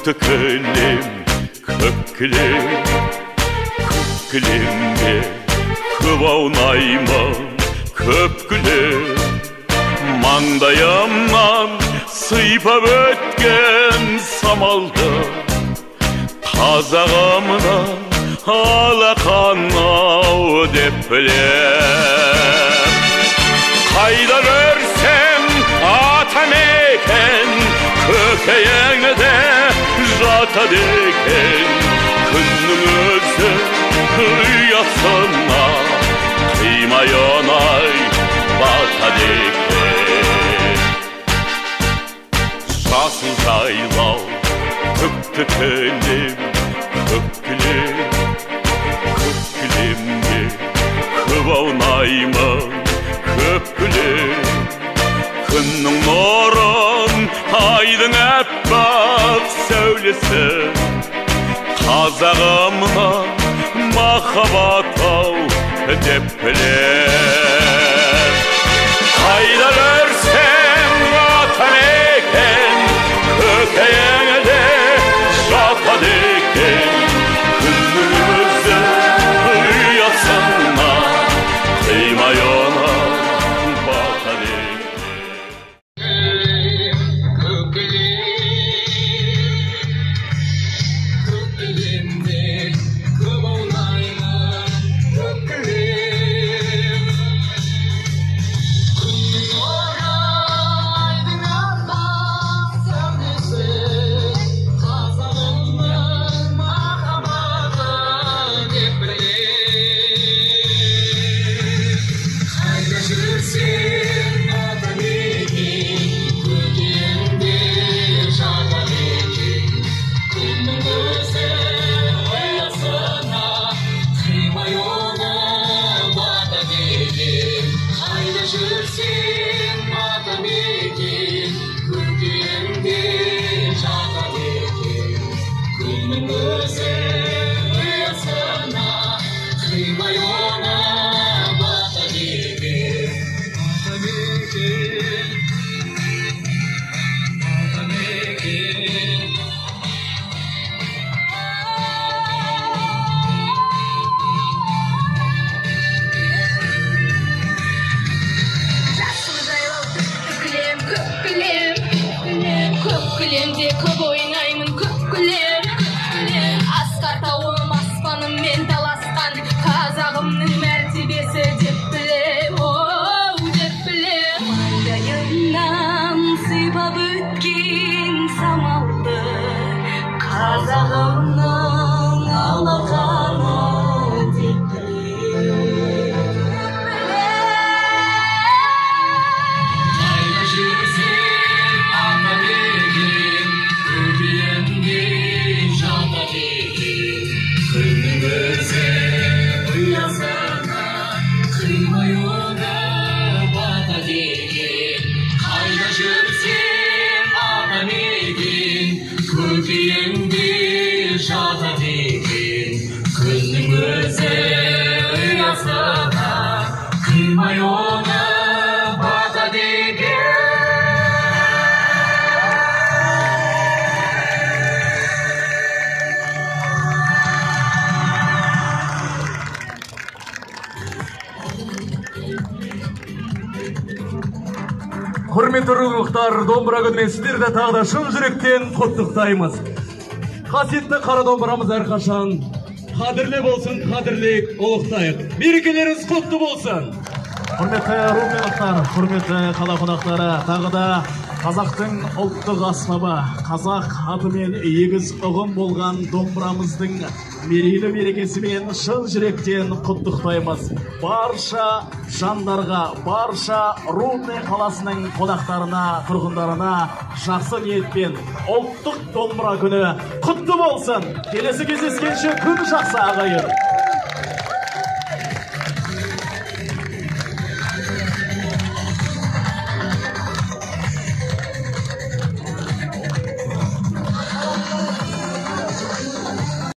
Tıkılım, kökülüm, kökülümde kıvaunayma köpkülüm. Mаңдайымнан сыйпап өткен самалда қазағымда алақанау деп білем. Қайда көрсем атамекен көкейіңде жатады екен. Күннің өзі ұясына қимай оңай батады екен. Жасыл жайлау көкті кілем, көкілем, көкілемге көп аунаймын көкілем. Күннің нұрын айдың әппақ сәулесі қазағымна махаббат ау деп білем. Қайда көрсем атамекен көкейіңде жатады екен. Күннің өзі ұясына қимай оңай батады екен. Kökülemde көп ойнаймын көкілем. Асқар тауым аспаныммен таласқан қазағымның мәртебесі деп білем, оу деп білем. Маңдайымнан сыйпап өткен самалды қазағымның алақаны деп білем. Қайда жүрсем атамекен көкейімде жатады екен. Күннің өзі ұясына қимай оңай батады екен. Қайда жүрсем атамекен көкейімде жатады екен. Күннің өзі ұясына қимай оңай батады екен. Құрметті рухтар, домбыра күнімен сіздерді тағы да шын жүректен құттықтаймыз. Қасиетті қара домбырамыз әрқашан қадірлі болсын, қадірлі ұлықтайық. Мерекелеріңіз құтты болсын. Құрметті рухтар, құрметті қала қонақтары, тағы да қазақтың ұлттық аспабы, қазақ атымен егіз ұғым болған домбырамыздың мерейлі мерекесімен шын жүректен құттықтаймыз. Барша жандарға, барша Рудный қаласының қонақтарына, тұрғындарына жақсы ниетпен ұлттық домбыра күні құтты болсын. Келесі кездескенше күн жақсы ағайын.